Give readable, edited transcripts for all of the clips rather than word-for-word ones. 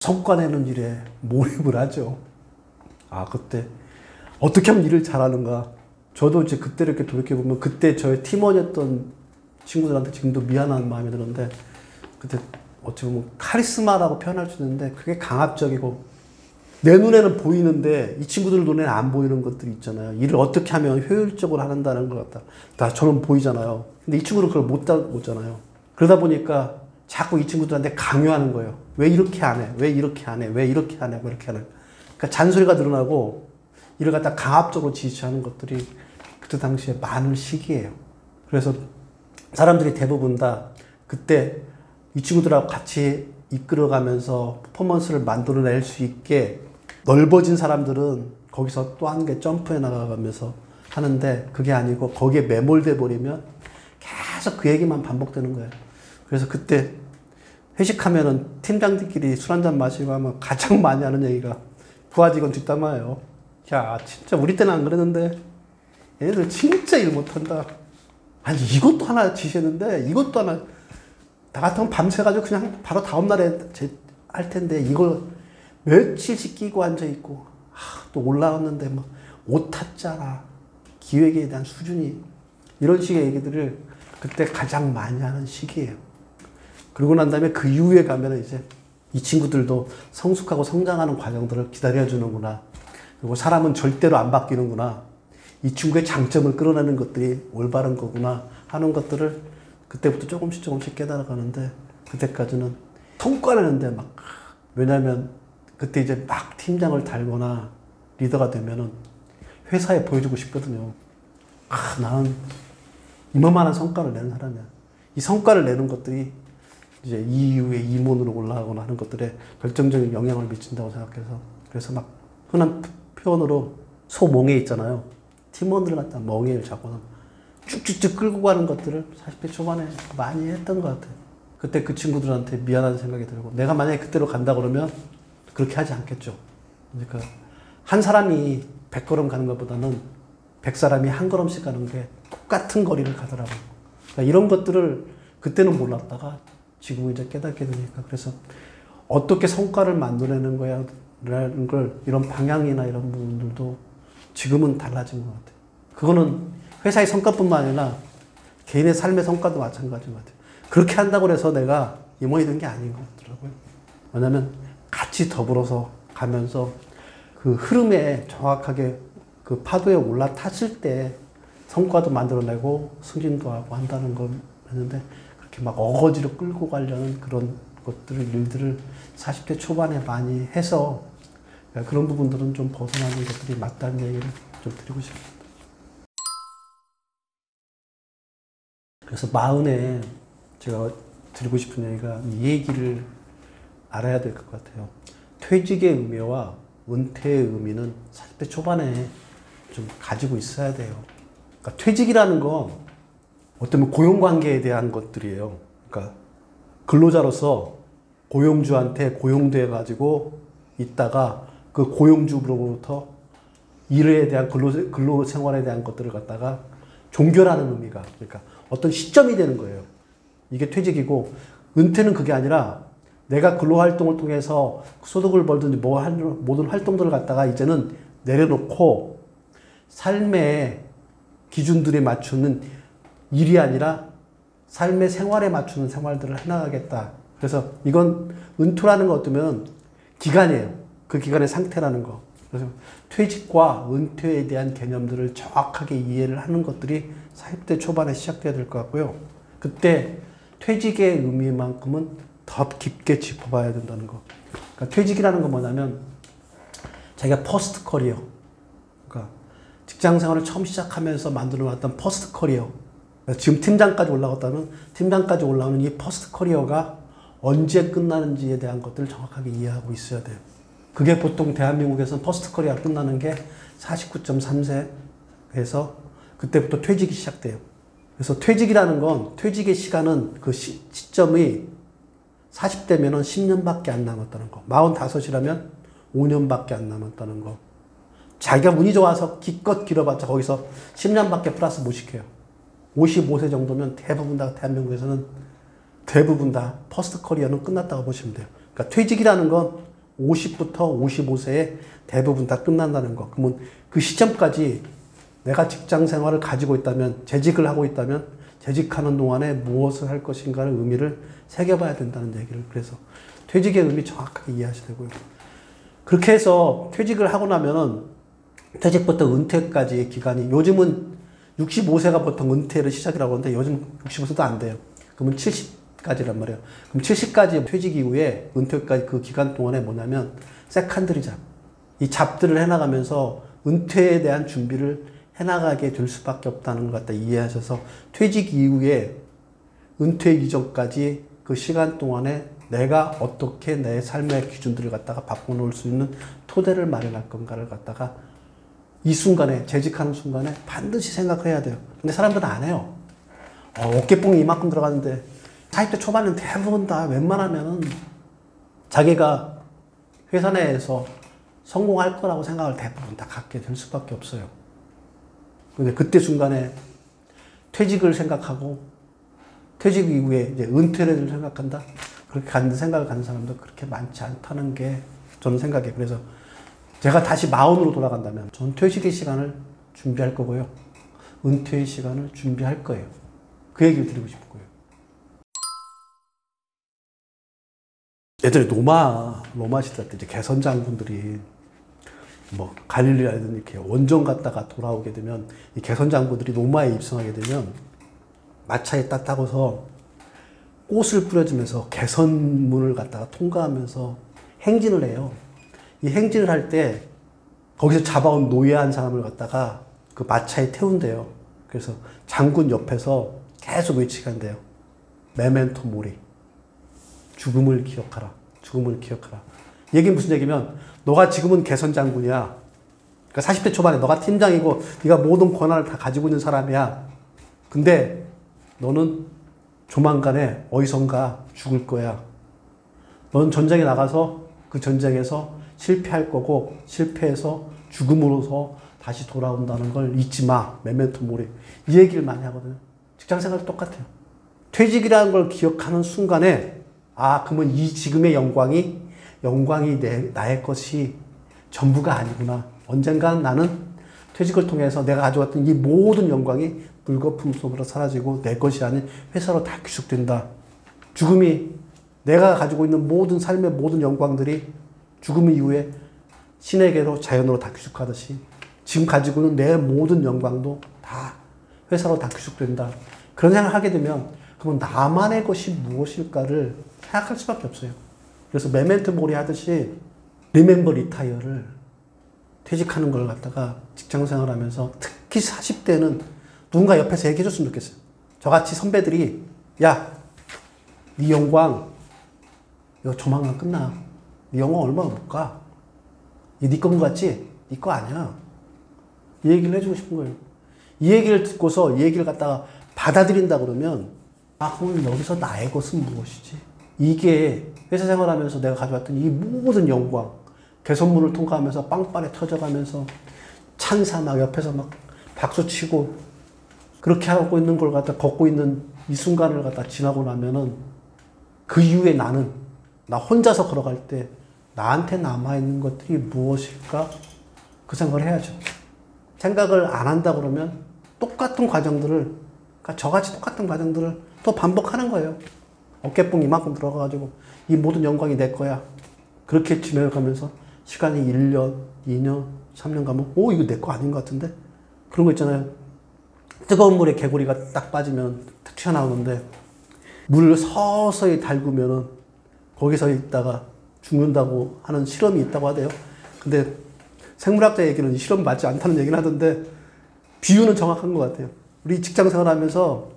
성과 내는 일에 몰입을 하죠. 아, 그때 어떻게 하면 일을 잘하는가. 저도 이제 그때 이렇게 돌이켜보면 그때 저의 팀원이었던 친구들한테 지금도 미안한 마음이 드는데, 그때 어찌 보면 카리스마라고 표현할 수 있는데 그게 강압적이고 내 눈에는 보이는데 이 친구들 눈에는 안 보이는 것들이 있잖아요. 일을 어떻게 하면 효율적으로 한다는 것 같다. 다 저는 보이잖아요. 근데 이 친구는 그걸 못잖아요. 그러다 보니까 자꾸 이 친구들한테 강요하는 거예요. 왜 이렇게 안 해? 왜 이렇게 안 해? 왜 이렇게 안 해? 왜 이렇게 안 해? 그러니까 잔소리가 늘어나고 이를 갖다 강압적으로 지시하는 것들이 그때 당시에 많은 시기예요. 그래서 사람들이 대부분 다 그때 이 친구들하고 같이 이끌어가면서 퍼포먼스를 만들어낼 수 있게 넓어진 사람들은 거기서 또 한 개 점프해 나가면서 하는데, 그게 아니고 거기에 매몰돼 버리면 계속 그 얘기만 반복되는 거예요. 그래서 그때 회식하면은 팀장들끼리 술 한잔 마시고 하면 가장 많이 하는 얘기가 부하직원 뒷담화예요. 야, 진짜 우리 때는 안 그랬는데 얘네들 진짜 일 못한다. 아니, 이것도 하나 지시했는데 이것도 하나, 나 같으면 밤새가지고 그냥 바로 다음날에 할 텐데 이걸 며칠씩 끼고 앉아있고, 또 올라왔는데 뭐 옷 탔잖아. 기획에 대한 수준이, 이런 식의 얘기들을 그때 가장 많이 하는 시기예요. 그러고 난 다음에 그 이후에 가면은 이제 이 친구들도 성숙하고 성장하는 과정들을 기다려주는구나. 그리고 사람은 절대로 안 바뀌는구나. 이 친구의 장점을 끌어내는 것들이 올바른 거구나 하는 것들을 그때부터 조금씩 깨달아가는데, 그때까지는 성과 내는데 막, 왜냐면 그때 이제 막 팀장을 달거나 리더가 되면은 회사에 보여주고 싶거든요. 나는 이만한 성과를 내는 사람이야. 이 성과를 내는 것들이 이제 이후에 임원으로 올라가거나 하는 것들에 결정적인 영향을 미친다고 생각해서, 그래서 막 흔한 표현으로 소멍에 있잖아요. 팀원들을 갖다 멍에를 잡고는 쭉쭉쭉 끌고 가는 것들을 40대 초반에 많이 했던 것 같아요. 그때 그 친구들한테 미안한 생각이 들고, 내가 만약에 그때로 간다 그러면 그렇게 하지 않겠죠. 그러니까 한 사람이 100걸음 가는 것보다는 100사람이 한 걸음씩 가는 게 똑같은 거리를 가더라고요. 그러니까 이런 것들을 그때는 몰랐다가 지금은 이제 깨닫게 되니까, 그래서 어떻게 성과를 만들어내는 거야 라는 걸, 이런 방향이나 이런 부분들도 지금은 달라진 것 같아요. 그거는 회사의 성과뿐만 아니라 개인의 삶의 성과도 마찬가지인 것 같아요. 그렇게 한다고 해서 내가 임원이 된 게 아닌 것 같더라고요. 왜냐면 같이 더불어서 가면서 그 흐름에 정확하게 그 파도에 올라탔을 때 성과도 만들어내고 승진도 하고 한다는 걸 했는데, 그렇게 막 어거지로 끌고 가려는 그런 것들을, 일들을 40대 초반에 많이 해서 그런 부분들은 좀 벗어나는 것들이 맞다는 얘기를 좀 드리고 싶습니다. 그래서 40에 제가 드리고 싶은 얘기가, 이 얘기를 알아야 될 것 같아요. 퇴직의 의미와 은퇴의 의미는 40대 초반에 좀 가지고 있어야 돼요. 그러니까 퇴직이라는 건 어쩌면 고용관계에 대한 것들이에요. 그러니까 근로자로서 고용주한테 고용돼 가지고 있다가 그 고용주로부터 일에 대한 근로 생활에 대한 것들을 갖다가 종결하는 의미가, 그러니까 어떤 시점이 되는 거예요. 이게 퇴직이고, 은퇴는 그게 아니라 내가 근로활동을 통해서 소득을 벌든지 모든 활동들을 갖다가 이제는 내려놓고 삶의 기준들에 맞추는 일이 아니라 삶의 생활에 맞추는 생활들을 해나가겠다. 그래서 이건 은퇴라는 거 어쩌면 기간이에요. 그 기간의 상태라는 거. 그래서 퇴직과 은퇴에 대한 개념들을 정확하게 이해를 하는 것들이 40대 초반에 시작돼야 될 것 같고요. 그때 퇴직의 의미만큼은 더 깊게 짚어봐야 된다는 거. 그러니까 퇴직이라는 건 뭐냐면 자기가 퍼스트 커리어, 그러니까 직장 생활을 처음 시작하면서 만들어놨던 퍼스트 커리어, 그러니까 지금 팀장까지 올라갔다면 팀장까지 올라오는 이 퍼스트 커리어가 언제 끝나는지에 대한 것들을 정확하게 이해하고 있어야 돼요. 그게 보통 대한민국에서는 퍼스트 커리어가 끝나는 게 49.3세에서 그때부터 퇴직이 시작돼요. 그래서 퇴직이라는 건, 퇴직의 시간은 그 시점이 40대면은 10년밖에 안 남았다는 거. 45이라면 5년밖에 안 남았다는 거. 자기가 운이 좋아서 기껏 길어봤자 거기서 10년밖에 플러스 못 시켜요. 55세 정도면 대부분 다 대한민국에서는 대부분 다 퍼스트 커리어는 끝났다고 보시면 돼요. 그러니까 퇴직이라는 건 50부터 55세에 대부분 다 끝난다는 거. 그러면 그 시점까지 내가 직장 생활을 가지고 있다면, 재직을 하고 있다면 재직하는 동안에 무엇을 할 것인가를 의미를 새겨봐야 된다는 얘기를. 그래서 퇴직의 의미 정확하게 이해하셔야 되고요. 그렇게 해서 퇴직을 하고 나면은 퇴직부터 은퇴까지의 기간이, 요즘은 65세가 보통 은퇴를 시작이라고 하는데 요즘 65세도 안 돼요. 그러면 70까지란 말이에요. 그럼 70까지 퇴직 이후에 은퇴까지 그 기간 동안에 뭐냐면 세컨드리 잡. 이 잡들을 해나가면서 은퇴에 대한 준비를 해나가게 될 수밖에 없다는 걸 갖다 이해하셔서 퇴직 이후에 은퇴 이전까지 그 시간 동안에 내가 어떻게 내 삶의 기준들을 갖다가 바꿔놓을 수 있는 토대를 마련할 건가를 갖다가 이 순간에, 재직하는 순간에 반드시 생각을 해야 돼요. 근데 사람들은 안 해요. 어깨뽕이 이만큼 들어가는데 40대 초반은 대부분 다 웬만하면은 자기가 회사 내에서 성공할 거라고 생각을 대부분 다 갖게 될 수밖에 없어요. 근데 그때 순간에 퇴직을 생각하고 퇴직 이후에 이제 은퇴를 생각한다? 그렇게 생각을 갖는 사람도 그렇게 많지 않다는 게 저는 생각이에요. 그래서 제가 다시 마흔으로 돌아간다면 전 퇴직의 시간을 준비할 거고요. 은퇴의 시간을 준비할 거예요. 그 얘기를 드리고 싶고요. 예전에 로마 시대 때 이제 개선 장군들이 뭐 갈릴리라든지 이렇게 원정 갔다가 돌아오게 되면 이 개선 장군들이 로마에 입성하게 되면 마차에 딱 타고서 꽃을 뿌려주면서 개선문을 갖다가 통과하면서 행진을 해요. 이 행진을 할 때 거기서 잡아온 노예한 사람을 갖다가 그 마차에 태운대요. 그래서 장군 옆에서 계속 외치게 한대요. 메멘토 모리. 죽음을 기억하라. 죽음을 기억하라. 이게 무슨 얘기면 너가 지금은 개선 장군이야. 그러니까 40대 초반에 너가 팀장이고 네가 모든 권한을 다 가지고 있는 사람이야. 근데 너는 조만간에 어디선가 죽을 거야. 넌 전쟁에 나가서 그 전쟁에서 실패할 거고 실패해서 죽음으로서 다시 돌아온다는 걸 잊지 마. 메멘토 모리. 이 얘기를 많이 하거든요. 직장생활도 똑같아요. 퇴직이라는 걸 기억하는 순간에 그러면 이 지금의 영광이 나의 것이 전부가 아니구나. 언젠간 나는 퇴직을 통해서 내가 가져왔던 이 모든 영광이 물거품 속으로 사라지고 내 것이 아닌 회사로 다 귀속된다. 죽음이 내가 가지고 있는 모든 삶의 모든 영광들이 죽음 이후에 신에게로 자연으로 다 귀속하듯이 지금 가지고 있는 내 모든 영광도 다 회사로 다 귀속된다. 그런 생각을 하게 되면 그러면 나만의 것이 무엇일까를 생각할 수밖에 없어요. 그래서 메멘토 모리 하듯이 리멤버 리타이어를 퇴직하는 걸 갖다가 직장생활 하면서 특히 40대는 누군가 옆에서 얘기해 줬으면 좋겠어요. 저같이 선배들이 야, 네 영광 이거 조만간 끝나. 네 영광 얼마 못 가. 이 네 건 같지? 네 거 아니야. 이 얘기를 해주고 싶은 거예요. 이 얘기를 듣고서 이 얘기를 갖다가 받아들인다 그러면 그럼 여기서 나의 것은 무엇이지? 이게 회사 생활하면서 내가 가져왔던 이 모든 영광, 개선문을 통과하면서 빵빠레 터져가면서 찬사 막 옆에서 막 박수치고 그렇게 하고 있는 걸 갖다 걷고 있는 이 순간을 갖다 지나고 나면은 그 이후에 나 혼자서 걸어갈 때 나한테 남아있는 것들이 무엇일까? 그 생각을 해야죠. 생각을 안 한다 그러면 똑같은 과정들을, 그러니까 저같이 똑같은 과정들을 또 반복하는 거예요. 어깨뽕 이만큼 들어가가지고 이 모든 영광이 내 거야. 그렇게 지내가면서 시간이 1년, 2년, 3년 가면 이거 내 거 아닌 것 같은데? 그런 거 있잖아요. 뜨거운 물에 개구리가 딱 빠지면 탁 튀어나오는데 물을 서서히 달구면은 거기서 있다가 죽는다고 하는 실험이 있다고 하대요. 근데 생물학자 얘기는 이 실험 맞지 않다는 얘기는 하던데 비유는 정확한 것 같아요. 우리 직장 생활하면서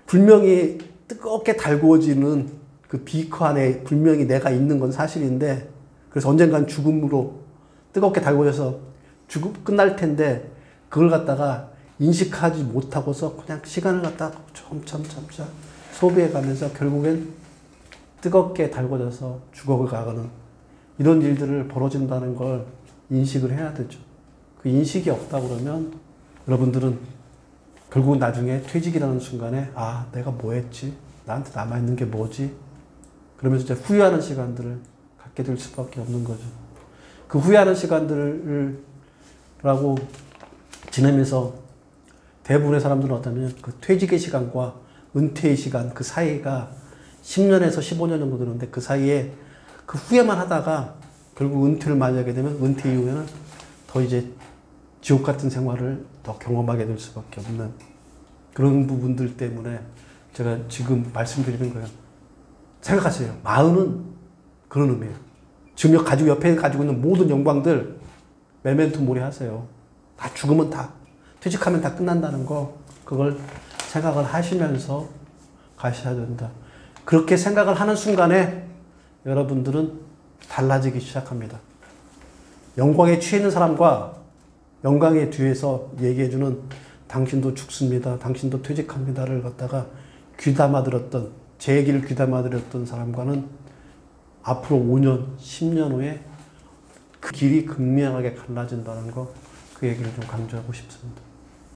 분명히 뜨겁게 달구어지는 그 비커 안에 분명히 내가 있는 건 사실인데 그래서 언젠간 죽음으로 뜨겁게 달구어져서 끝날 텐데 그걸 갖다가 인식하지 못하고서 그냥 시간을 갖다가 점점 소비해 가면서 결국엔 뜨겁게 달궈져서 죽어가는 이런 일들을 벌어진다는 걸 인식을 해야 되죠. 그 인식이 없다 그러면 여러분들은 결국 나중에 퇴직이라는 순간에 내가 뭐 했지? 나한테 남아있는 게 뭐지? 그러면서 이제 후회하는 시간들을 갖게 갖게 될 수밖에 없는 거죠. 그 후회하는 시간들을 라고 지내면서 대부분의 사람들은 어떠냐면 그 퇴직의 시간과 은퇴의 시간 그 사이가 10년에서 15년 정도 되는데 그 사이에 그 후회만 하다가 결국 은퇴를 맞이하게 되면 은퇴 이후에는 더 이제 지옥 같은 생활을 더 경험하게 될 수밖에 없는 그런 부분들 때문에 제가 지금 말씀드리는 거예요. 생각하세요. 마흔은 그런 의미예요. 지금 옆에 가지고 있는 모든 영광들 메멘토 모리 하세요. 다 죽으면 다 퇴직하면 다 끝난다는 거 그걸 생각을 하시면서 가셔야 된다. 그렇게 생각을 하는 순간에 여러분들은 달라지기 시작합니다. 영광에 취해 있는 사람과 영광의 뒤에서 얘기해주는 당신도 죽습니다. 당신도 퇴직합니다를 갖다가 귀담아 들었던 제 얘기를 귀담아 들었던 사람과는 앞으로 5년, 10년 후에 그 길이 극명하게 갈라진다는 거 그 얘기를 좀 강조하고 싶습니다.